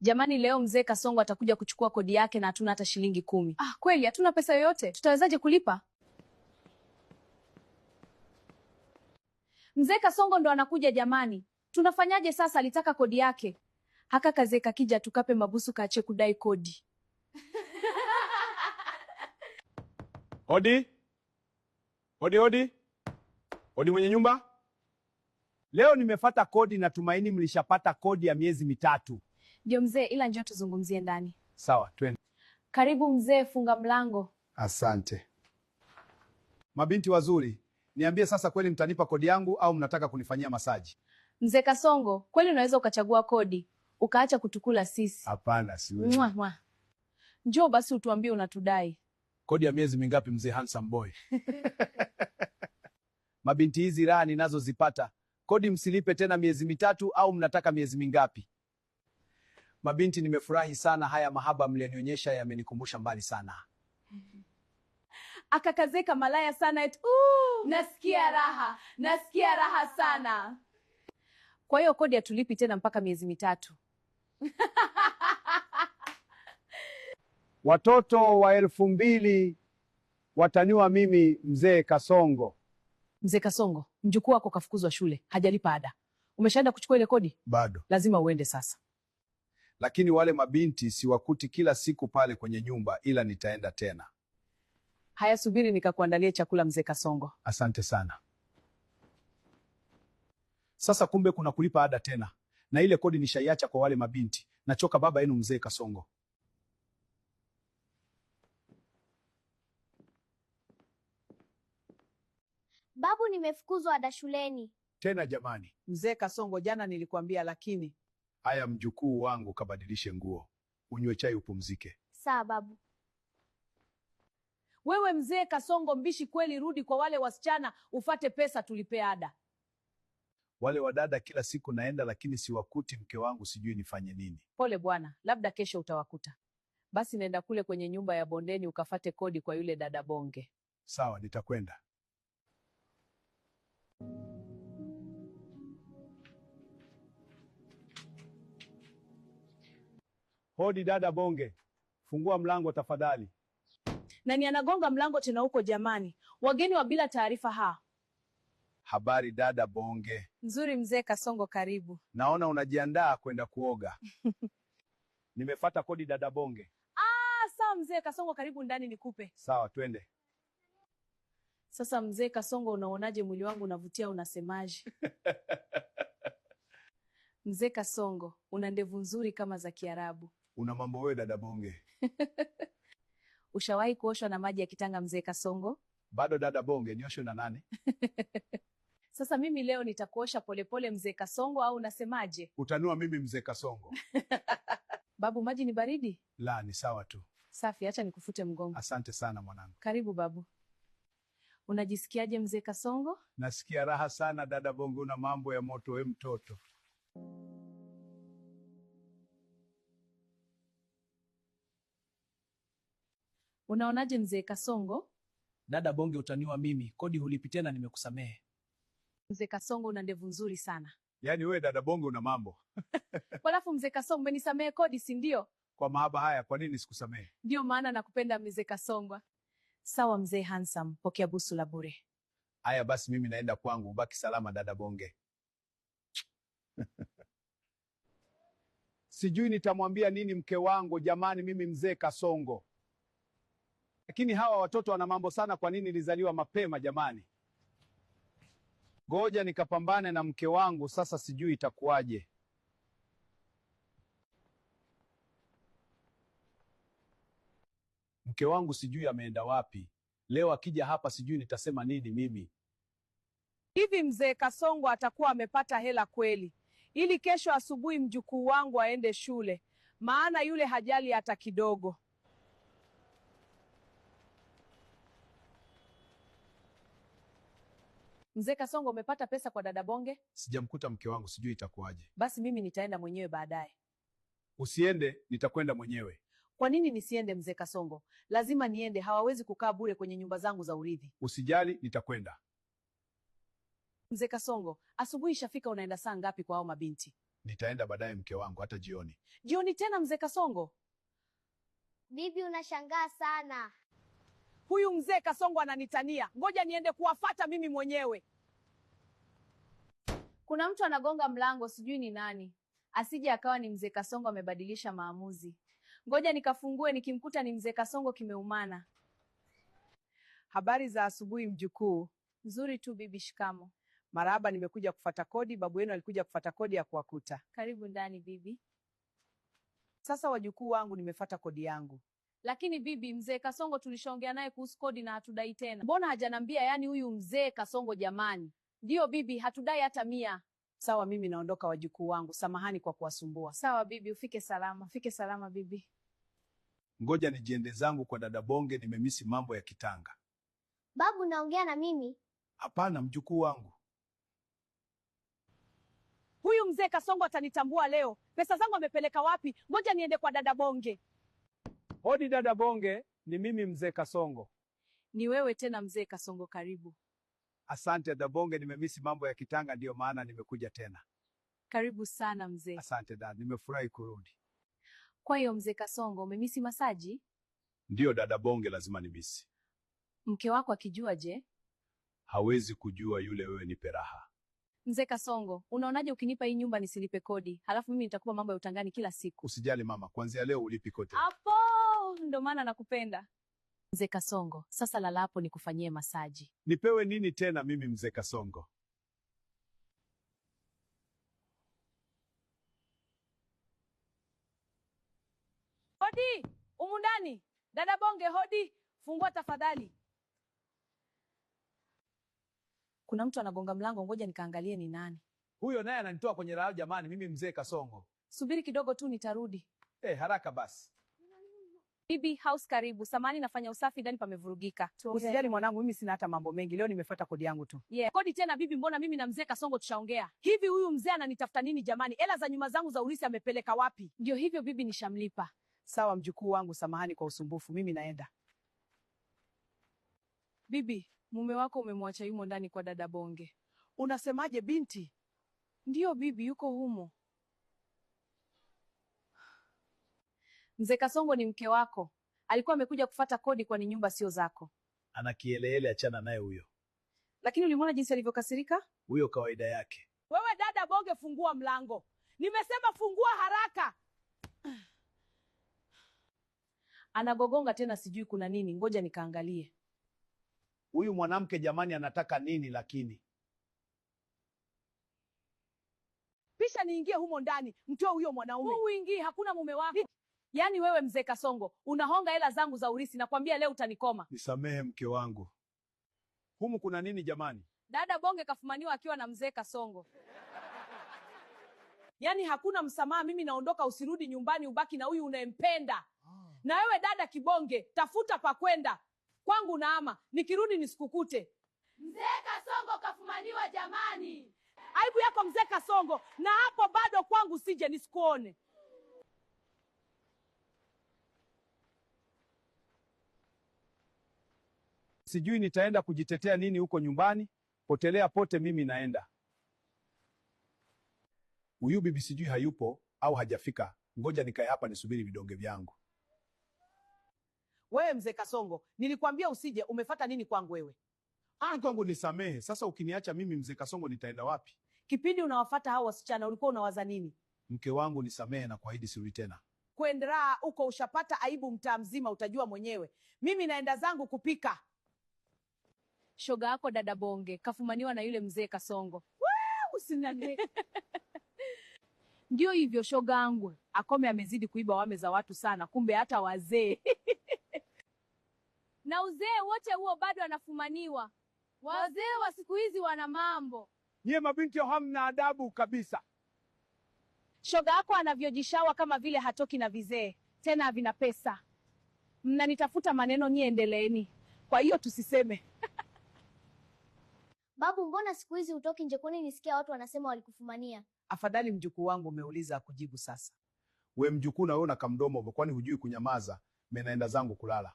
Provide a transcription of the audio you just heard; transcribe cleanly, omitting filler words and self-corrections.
Jamani, leo mzee Kasongo atakuja kuchukua kodi yake na hatuna hata shilingi 10. Kweli hatuna pesa yoyote. Tutawezaje kulipa? Mzee Kasongo ndo anakuja jamani. Tunafanyaje sasa? Alitaka kodi yake. Haka kazee kakija tukape mabusu kaache kudai kodi. Hodi? Hodi hodi? Hodi mwenye nyumba? Leo nimefata kodi na tumaini mlishapata kodi ya miezi 3. Ndio mzee, ila njoo tuzungumzie ndani. Sawa, twende. Karibu mzee, funga mlango. Asante. Mabinti wazuri, niambie sasa, kweli mtanipa kodi yangu au mnataka kunifanyia masaji? Mzee Kasongo, kweli unaweza ukachagua kodi, ukaacha kutukula sisi? Hapana, siwezi. Njoo basi utuambie unatudai. Kodi ya miezi mingapi mzee handsome boy? Mabinti hizi raha ninazozipata, kodi msilipe tena miezi 3 au mnataka miezi mingapi? Mabinti, nimefurahi sana, haya mahaba mlionionyesha yamenikumbusha mbali sana. Akakazeka malaya sana eti, nasikia raha sana. Kwa hiyo kodi hatulipi tena mpaka miezi 3. Watoto wa 2000 wataniwa mimi mzee Kasongo. Mzee Kasongo, mjukuu wako kafukuzwa shule, hajalipa ada. Umeshaenda kuchukua ile kodi? Bado. Lazima uende sasa. Lakini wale mabinti siwakuti kila siku pale kwenye nyumba, ila nitaenda tena. Haya, subiri nikakuandalie chakula mzee Kasongo. Asante sana. Sasa kumbe kuna kulipa ada tena, na ile kodi nishaiacha kwa wale mabinti. Nachoka baba yenu mzee Kasongo. Babu, nimefukuzwa ada shuleni. Tena jamani. Mzee Kasongo, jana nilikuambia lakini. Haya mjukuu wangu, kabadilishe nguo, unywe chai upumzike. Sawa babu. Wewe mzee Kasongo mbishi kweli, rudi kwa wale wasichana ufate pesa tulipe ada. Wale wadada kila siku naenda lakini siwakuti mke wangu, sijui nifanye nini. Pole bwana, labda kesho utawakuta. Basi nenda kule kwenye nyumba ya bondeni ukafate kodi kwa yule dada Bonge. Sawa, nitakwenda. Hodi dada Bonge, fungua mlango tafadhali. Nani anagonga mlango tena huko jamani? Wageni wa bila taarifa. Habari dada Bonge. Nzuri mzee Kasongo, karibu. Naona unajiandaa kwenda kuoga. Nimefata kodi dada Bonge. Sawa mzee Kasongo, karibu ndani nikupe. Sawa, twende. Sasa mzee Kasongo, unaonaje mwili wangu unavutia, unasemaje? Mzee Kasongo, una ndevu nzuri kama za Kiarabu. Una mambo wewe dada Bonge. Ushawahi kuoshwa na maji ya kitanga mzee Kasongo? Bado dada Bonge, nioshwe na nani? Sasa mimi leo nitakuosha polepole mzee Kasongo, au unasemaje? Utanua mimi mzee Kasongo. Babu, maji ni baridi? La, ni sawa tu. Safi, acha nikufute mgongo. Asante sana mwanangu. Karibu babu. Unajisikiaje mzee Kasongo? Nasikia raha sana dada Bonge, una mambo ya moto we mtoto. Unaonaje mzee Kasongo? Dada Bonge, utaniwa mimi, kodi hulipi tena, nimekusamehe. Mzee Kasongo, una ndevu nzuri sana. Yaani wewe dada Bonge una mambo. Walafu mzee Kasongo, umenisamehe kodi si ndio? Kwa mahaba haya kwa nini sikusamehe? Ndio maana nakupenda mzee Kasongo. Sawa mzee handsome, pokea busu la bure. Haya basi mimi naenda kwangu, baki salama dada Bonge. Sijui nitamwambia nini mke wangu jamani, mimi mzee Kasongo. Lakini hawa watoto wana mambo sana, kwa nini nilizaliwa mapema jamani? Ngoja nikapambane na mke wangu sasa, sijui itakuwaje. Mke wangu sijui ameenda wapi. Leo akija hapa sijui nitasema nini mimi. Hivi mzee Kasongo atakuwa amepata hela kweli, ili kesho asubuhi mjukuu wangu aende shule? Maana yule hajali hata kidogo. Mzee Kasongo, umepata pesa kwa dada Bonge? Sijamkuta mke wangu, sijui itakuwaje. Basi mimi nitaenda mwenyewe baadaye. Usiende, nitakwenda mwenyewe. Kwa nini nisiende mzee Kasongo? Lazima niende, hawawezi kukaa bure kwenye nyumba zangu za urithi. Usijali, nitakwenda. Mzee Kasongo, asubuhi ishafika, unaenda saa ngapi kwa hao mabinti? Nitaenda baadaye mke wangu, hata jioni. Jioni tena mzee Kasongo? Bibi, unashangaa sana. Huyu mzee Kasongo ananitania. Ngoja niende kuwafata mimi mwenyewe. Kuna mtu anagonga mlango, sijui ni nani. Asije akawa ni mzee Kasongo amebadilisha maamuzi. Ngoja nikafungue, nikimkuta ni mzee Kasongo kimeumana. Habari za asubuhi mjukuu. Nzuri tu bibi, shikamo. Marahaba, nimekuja kufata kodi. Babu yenu alikuja kufata kodi ya kuwakuta. Karibu ndani bibi. Sasa wajukuu wangu, nimefata kodi yangu. Lakini bibi, mzee Kasongo tulishaongea naye kuhusu kodi na hatudai tena. Mbona hajanambia? Yani huyu mzee Kasongo jamani. Ndio bibi, hatudai hata 100. Sawa, mimi naondoka wajukuu wangu. Samahani kwa kuwasumbua. Sawa bibi, ufike salama. Fike salama bibi. Ngoja nijiende zangu kwa dada Bonge, nimemisi mambo ya kitanga. Babu, naongea na mimi? Hapana mjukuu wangu. Huyu mzee Kasongo atanitambua leo. Pesa zangu amepeleka wapi? Ngoja niende kwa dada Bonge. Hodi dada Bonge, ni mimi mzee Kasongo. Ni wewe tena mzee Kasongo, karibu. Asante dada Bonge, nimemisi mambo ya kitanga, ndiyo maana nimekuja tena. Karibu sana mzee. Asante dada, nimefurahi kurudi. Kwa hiyo mzee Kasongo, umemisi masaji? Ndiyo dada Bonge, lazima nimisi. Mke wako akijua je? Hawezi kujua, yule wewe nipe raha. Mzee Kasongo, unaonaje ukinipa hii nyumba nisilipe kodi? Halafu mimi nitakupa mambo ya utangani kila siku. Usijali mama, kuanzia leo ulipi kote. Hapo ndo maana nakupenda. Mzee Kasongo, sasa lala hapo nikufanyie masaji. Nipewe nini tena mimi mzee Kasongo? Hodi, humu ndani. Dada Bonge, hodi. Fungua tafadhali. Kuna mtu anagonga mlango, ngoja nikaangalie ni nani. Huyo naye ananitoa kwenye raha jamani, mimi mzee Kasongo. Subiri kidogo tu nitarudi. Haraka basi. Bibi house karibu. Samani nafanya usafi ndani pamevurugika. Usijali mwanangu, mimi sina hata mambo mengi. Leo nimefuata kodi yangu tu. Kodi tena bibi, mbona mimi na mzee Kasongo tushaongea? Hivi huyu mzee ananitafuta nini jamani? Hela za nyuma zangu za ulisi amepeleka wapi? Ndio hivyo bibi, nishamlipa. Sawa mjukuu wangu, samahani kwa usumbufu, mimi naenda. Bibi, mume wako umemwacha yumo ndani kwa dada Bonge. Unasemaje binti? Ndio bibi, yuko humo. Mzee Kasongo ni mke wako. Alikuwa amekuja kufata kodi, kwani nyumba sio zako. Ana kielele, achana naye huyo. Lakini ulimwona jinsi alivyokasirika? Huyo kawaida yake. Wewe dada Bonge, fungua mlango. Nimesema fungua haraka. Anagogonga tena, sijui kuna nini. Ngoja nikaangalie. Huyu mwanamke jamani anataka nini lakini? Pisha niingie humo ndani, mtoe huyo mwanaume. Uingie, hakuna mume wako. Yaani wewe mzee Kasongo, unahonga hela zangu za urisi, nakwambia leo utanikoma. Nisamehe mke wangu. Humu kuna nini jamani? Dada Bonge kafumaniwa akiwa na mzee Kasongo. Yaani hakuna msamaha, mimi naondoka, usirudi nyumbani, ubaki na huyu unayempenda. Na wewe dada Kibonge, tafuta pa kwenda. Kwangu naama, nikirudi nisikukute. Mzee Kasongo kafumaniwa jamani. Aibu yako mzee Kasongo, na hapo bado kwangu sije nisikuone. Sijui nitaenda kujitetea nini huko nyumbani. Potelea pote, mimi naenda. Huyu bibi sijui hayupo au hajafika. Ngoja nikae hapa nisubiri vidonge vyangu. Wewe mzee Kasongo, nilikwambia usije. Umefata nini kwangu wewe? Kwangu nisamehe. Sasa ukiniacha mimi mzee Kasongo nitaenda wapi? Kipindi unawafata hao wasichana ulikuwa unawaza nini? Mke wangu nisamehe na kuahidi sirudi tena. Kwendraa uko ushapata aibu mtaa mzima, utajua mwenyewe. Mimi naenda zangu kupika. Shoga yako dada Bonge kafumaniwa na yule mzee Kasongo. Usinane. Ndio hivyo shoga yangu. Akome amezidi kuiba wame za watu sana, kumbe hata wazee. Na uzee wote huo bado anafumaniwa. Wazee wa siku hizi wana mambo. Nyie mabinti hamna adabu kabisa. Shoga yako anavyojishawa kama vile hatoki na vizee, tena havina pesa. Mnanitafuta maneno, nyie endeleeni. Kwa hiyo tusiseme. Babu, mbona siku hizi utoki nje? Kwani nisikia watu wanasema walikufumania? Afadhali mjukuu wangu umeuliza kujibu sasa. We mjukuu, na wewe una kamdomo, kwani hujui kunyamaza? Mimi naenda zangu kulala.